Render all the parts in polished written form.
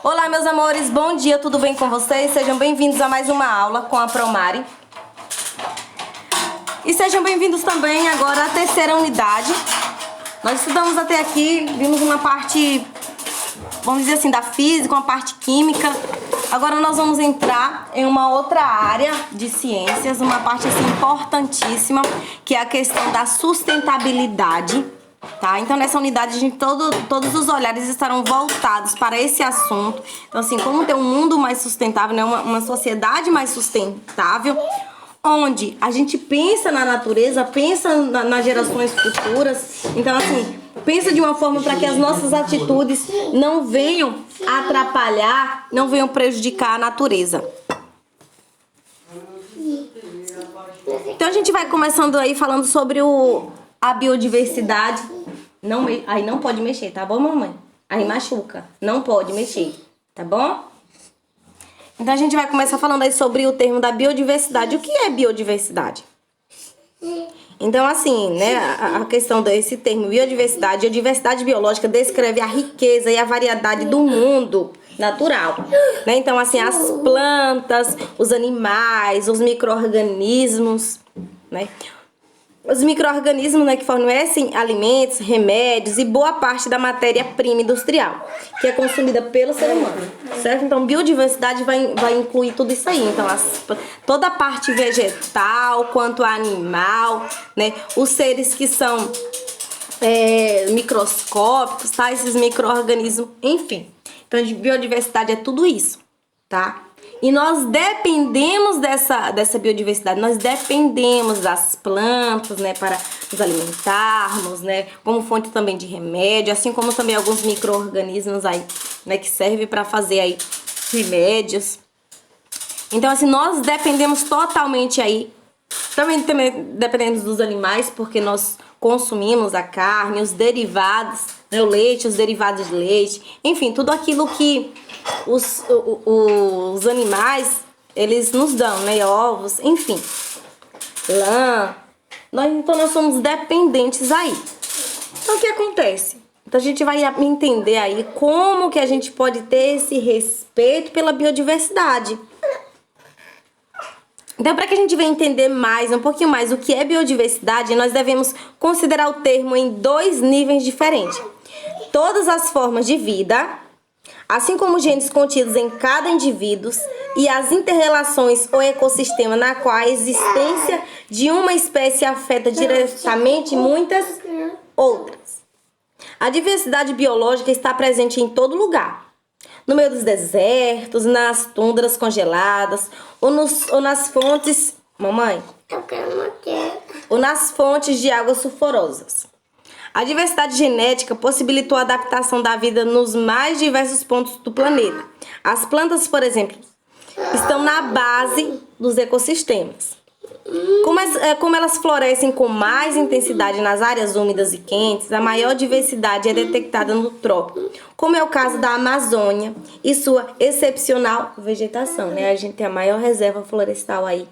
Olá, meus amores, bom dia, tudo bem com vocês? Sejam bem-vindos a mais uma aula com a Promari. E sejam bem-vindos também agora à terceira unidade. Nós estudamos até aqui, vimos uma parte, vamos dizer assim, da física, uma parte química. Agora nós vamos entrar em uma outra área de ciências, uma parte assim importantíssima, que é a questão da sustentabilidade. Tá? Então nessa unidade todos os olhares estarão voltados para esse assunto. Então assim, como ter um mundo mais sustentável, né? uma sociedade mais sustentável, onde a gente pensa na natureza, pensa nas gerações futuras. Então assim, pensa de uma forma para que as nossas atitudes não venham atrapalhar, não venham prejudicar a natureza. Então a gente vai começando aí falando sobre a biodiversidade. Aí não pode mexer, tá bom, mamãe? Aí machuca. Não pode mexer, tá bom? Então a gente vai começar falando aí sobre o termo da biodiversidade. O que é biodiversidade? Então assim, né, a questão desse termo biodiversidade, a diversidade biológica descreve a riqueza e a variedade do mundo natural, né? Então assim, as plantas, os animais, os micro-organismos, né? Os micro-organismos, né, que fornecem alimentos, remédios e boa parte da matéria-prima industrial, que é consumida pelo ser humano, certo? Então, biodiversidade vai incluir tudo isso aí. Então, toda a parte vegetal, quanto animal, né? Os seres que são microscópicos, tá? Esses micro-organismos, enfim. Então, biodiversidade é tudo isso, tá? E nós dependemos dessa biodiversidade, nós dependemos das plantas, né, para nos alimentarmos, né, como fonte também de remédio, assim como também alguns micro-organismos aí, né, que servem para fazer aí remédios. Então, assim, nós dependemos totalmente aí, também dependemos dos animais, porque nós consumimos a carne, os derivados, né, o leite, os derivados de leite, enfim, tudo aquilo que os animais, eles nos dão, né, ovos, enfim, lã. Então nós somos dependentes aí. Então o que acontece? Então a gente vai entender aí como que a gente pode ter esse respeito pela biodiversidade. Então, para que a gente venha entender mais, um pouquinho mais o que é biodiversidade, nós devemos considerar o termo em dois níveis diferentes. Todas as formas de vida, assim como os genes contidos em cada indivíduo e as interrelações ou ecossistema na qual a existência de uma espécie afeta diretamente muitas outras. A diversidade biológica está presente em todo lugar. No meio dos desertos, nas tundras congeladas, ou nas fontes... Mamãe? Eu quero manter. Ou nas fontes de águas sulfurosas. A diversidade genética possibilitou a adaptação da vida nos mais diversos pontos do planeta. As plantas, por exemplo, estão na base dos ecossistemas. Como elas florescem com mais intensidade nas áreas úmidas e quentes, a maior diversidade é detectada no trópico, como é o caso da Amazônia e sua excepcional vegetação, né? A gente tem a maior reserva florestal aí,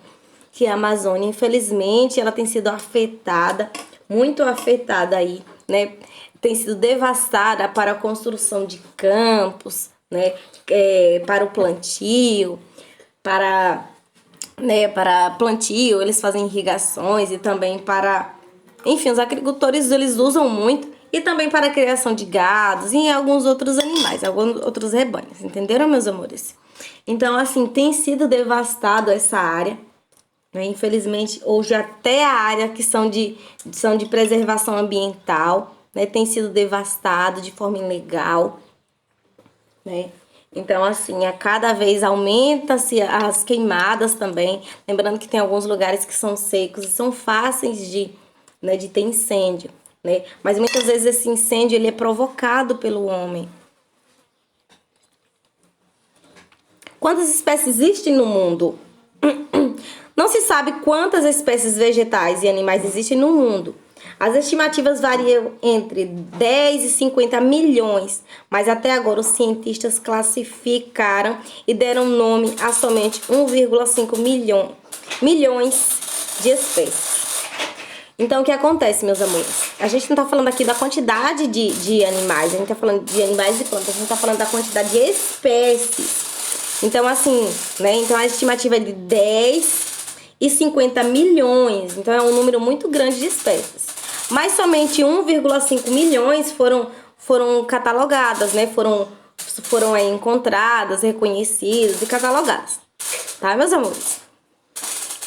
que é a Amazônia. Infelizmente, ela tem sido afetada, muito afetada aí, né? Tem sido devastada para a construção de campos, né? Para o plantio, para plantio, eles fazem irrigações e também para, enfim, os agricultores eles usam muito, e também para a criação de gados e alguns outros animais, alguns outros rebanhos, entenderam, meus amores? Então, assim, tem sido devastado essa área, né? Infelizmente, hoje até a área que são de preservação ambiental, né, tem sido devastado de forma ilegal, né? Então, assim, a cada vez aumenta-se as queimadas também. Lembrando que tem alguns lugares que são secos e são fáceis de ter incêndio, né? Mas muitas vezes esse incêndio ele é provocado pelo homem. Quantas espécies existem no mundo? Não se sabe quantas espécies vegetais e animais existem no mundo. As estimativas variam entre 10 e 50 milhões, mas até agora os cientistas classificaram e deram nome a somente 1,5 milhões de espécies. Então, o que acontece, meus amores? A gente não tá falando aqui da quantidade de animais, a gente tá falando de animais e plantas, a gente tá falando da quantidade de espécies. Então, assim, né? Então, a estimativa é de 10 e 50 milhões. Então, é um número muito grande de espécies. Mas somente 1,5 milhões foram catalogadas, né? Foram aí encontradas, reconhecidas e catalogadas. Tá, meus amores?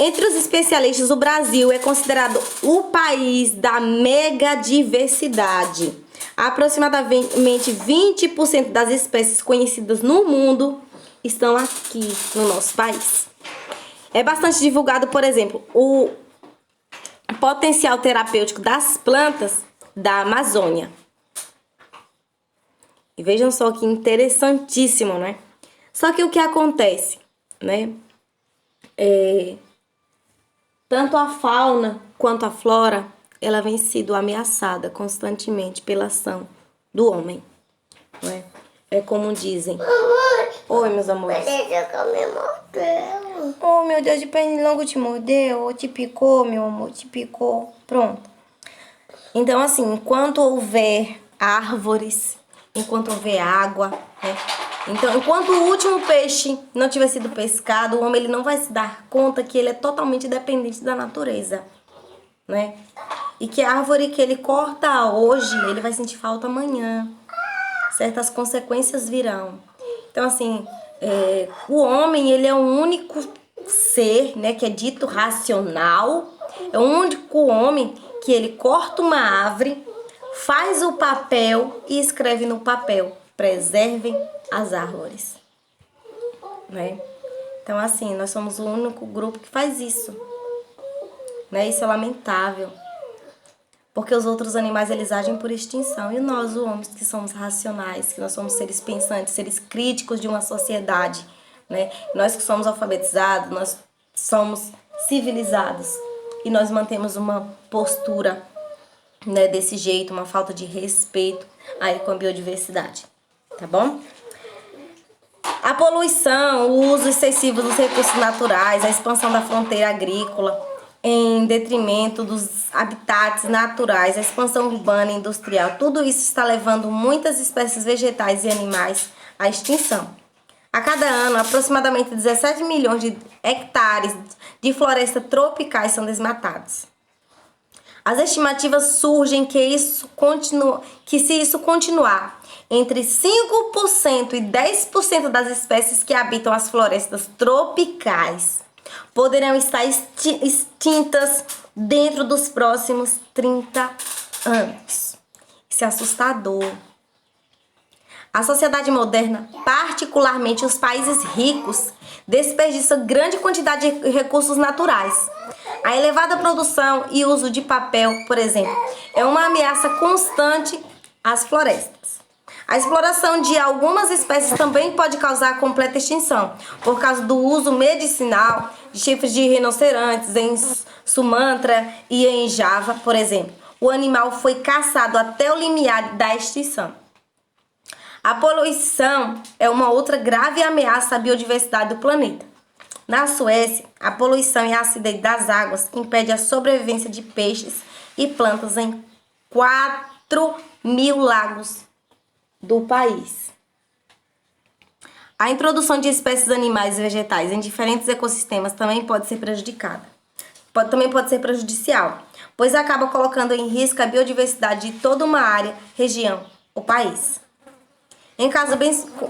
Entre os especialistas, o Brasil é considerado o país da megadiversidade. Aproximadamente 20% das espécies conhecidas no mundo estão aqui no nosso país. É bastante divulgado, por exemplo, o potencial terapêutico das plantas da Amazônia. E vejam só que interessantíssimo, né? Só que o que acontece, né? Tanto a fauna quanto a flora, ela vem sido ameaçada constantemente pela ação do homem, não é? É como dizem. Mamãe. Oi, meus amores. Me mordeu. Oh, meu Deus, de pernilongo te mordeu, ou te picou, meu amor, te picou. Pronto. Então, assim, enquanto houver árvores, enquanto houver água, né? Então, enquanto o último peixe não tiver sido pescado, o homem ele não vai se dar conta que ele é totalmente dependente da natureza, né? E que a árvore que ele corta hoje, ele vai sentir falta amanhã. Certas consequências virão. Então, assim, o homem, ele é o único ser, né, que é dito racional. É o único homem que ele corta uma árvore, faz o papel e escreve no papel: preservem as árvores, né? Então, assim, nós somos o único grupo que faz isso, né? Isso é lamentável, porque os outros animais, eles agem por extinção, e nós, os homens, que somos racionais, que nós somos seres pensantes, seres críticos de uma sociedade, né? Nós que somos alfabetizados, nós somos civilizados, e nós mantemos uma postura, né, desse jeito, uma falta de respeito aí com a biodiversidade, tá bom? A poluição, o uso excessivo dos recursos naturais, a expansão da fronteira agrícola em detrimento dos habitats naturais, a expansão urbana e industrial, tudo isso está levando muitas espécies vegetais e animais à extinção. A cada ano, aproximadamente 17 milhões de hectares de florestas tropicais são desmatados. As estimativas surgem que se isso continuar, entre 5% e 10% das espécies que habitam as florestas tropicais poderão estar extintas dentro dos próximos 30 anos. Isso é assustador. A sociedade moderna, particularmente os países ricos, desperdiçam grande quantidade de recursos naturais. A elevada produção e uso de papel, por exemplo, é uma ameaça constante às florestas. A exploração de algumas espécies também pode causar a completa extinção, por causa do uso medicinal de chifres de rinocerontes em Sumatra e em Java, por exemplo. O animal foi caçado até o limiar da extinção. A poluição é uma outra grave ameaça à biodiversidade do planeta. Na Suécia, a poluição e a acidez das águas impede a sobrevivência de peixes e plantas em 4.000 lagos do país. A introdução de espécies animais e vegetais em diferentes ecossistemas também pode ser prejudicada. Também pode ser prejudicial, pois acaba colocando em risco a biodiversidade de toda uma área, região ou país. Em caso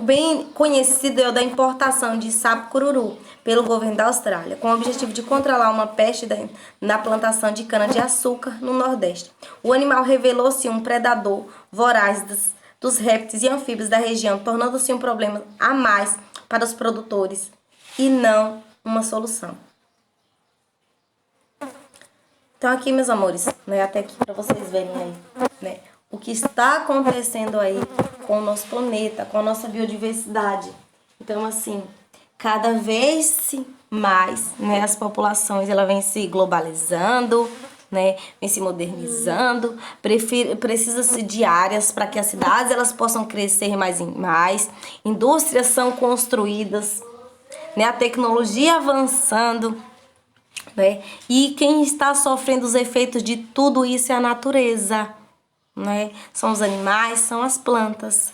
bem conhecido é o da importação de sapo cururu pelo governo da Austrália, com o objetivo de controlar uma peste na plantação de cana-de-açúcar no Nordeste. O animal revelou-se um predador voraz dos répteis e anfíbios da região, tornando-se um problema a mais para os produtores e não uma solução. Então aqui, meus amores, né, até aqui para vocês verem aí, né, o que está acontecendo aí com o nosso planeta, com a nossa biodiversidade. Então, assim, cada vez mais, né, as populações ela vem se globalizando, né, vem se modernizando, precisa-se de áreas para que as cidades elas possam crescer mais e mais, indústrias são construídas, né, a tecnologia avançando, né? E quem está sofrendo os efeitos de tudo isso é a natureza, né? São os animais, são as plantas,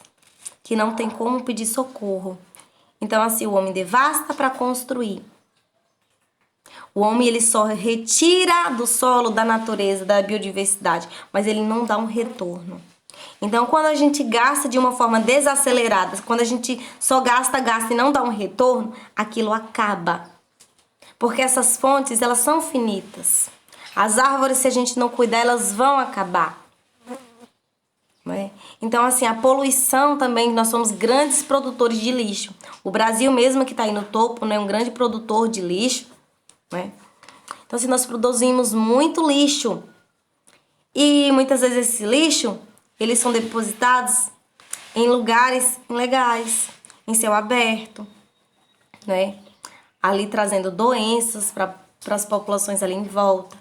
que não tem como pedir socorro. Então, assim, o homem devasta para construir. O homem, ele só retira do solo, da natureza, da biodiversidade, mas ele não dá um retorno. Então, quando a gente gasta de uma forma desacelerada, quando a gente só gasta e não dá um retorno, aquilo acaba. Porque essas fontes, elas são finitas. As árvores, se a gente não cuidar, elas vão acabar. Né? Então, assim, a poluição também, nós somos grandes produtores de lixo. O Brasil mesmo, que está aí no topo, né, é um grande produtor de lixo. Né? Então, assim, nós produzimos muito lixo. E muitas vezes esse lixo, eles são depositados em lugares ilegais, em céu aberto, né? Ali trazendo doenças para as populações ali em volta,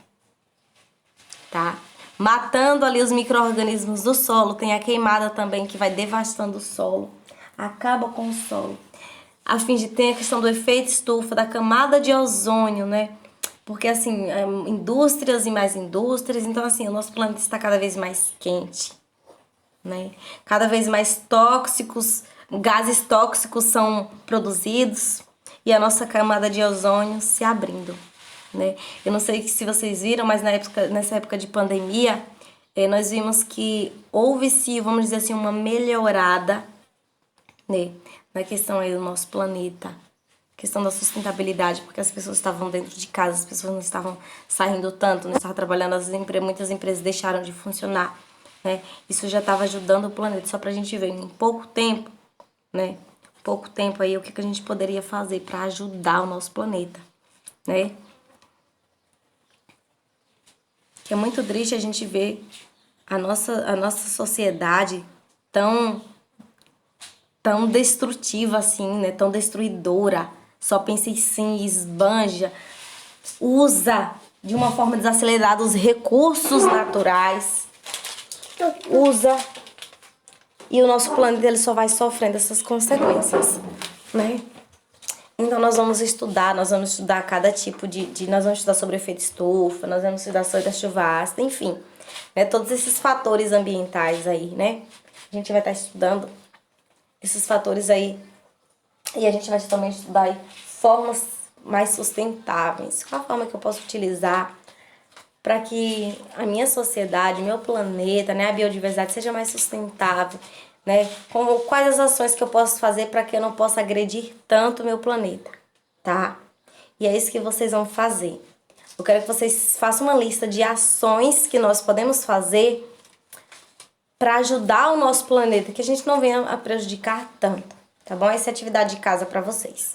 tá? Matando ali os micro-organismos do solo. Tem a queimada também que vai devastando o solo, acaba com o solo. A fim de ter a questão do efeito estufa, da camada de ozônio, né? Porque, assim, indústrias e mais indústrias, então, assim, o nosso planeta está cada vez mais quente, né? Cada vez mais tóxicos, gases tóxicos são produzidos e a nossa camada de ozônio se abrindo, né? Eu não sei se vocês viram, mas nessa época de pandemia, nós vimos que houve-se, vamos dizer assim, uma melhorada, né, na questão aí do nosso planeta, questão da sustentabilidade, porque as pessoas estavam dentro de casa, as pessoas não estavam saindo tanto, não estavam trabalhando, muitas empresas deixaram de funcionar, né? Isso já estava ajudando o planeta, só pra gente ver em pouco tempo, né? Pouco tempo aí, o que a gente poderia fazer para ajudar o nosso planeta, né? Que é muito triste a gente ver a nossa sociedade tão destrutiva assim, né? Tão destruidora. Só pensa em si, esbanja, usa de uma forma desacelerada os recursos naturais, usa, e o nosso planeta ele só vai sofrendo essas consequências, né? Então nós vamos estudar cada tipo nós vamos estudar sobre o efeito estufa, nós vamos estudar sobre a chuva ácida, enfim, né? Todos esses fatores ambientais aí, né? A gente vai estar estudando esses fatores aí. E a gente vai também estudar aí formas mais sustentáveis. Qual a forma que eu posso utilizar para que a minha sociedade, meu planeta, né, a biodiversidade seja mais sustentável, né? Quais as ações que eu posso fazer para que eu não possa agredir tanto o meu planeta, tá? E é isso que vocês vão fazer. Eu quero que vocês façam uma lista de ações que nós podemos fazer para ajudar o nosso planeta, que a gente não venha a prejudicar tanto. Tá bom? Essa é a atividade de casa para vocês.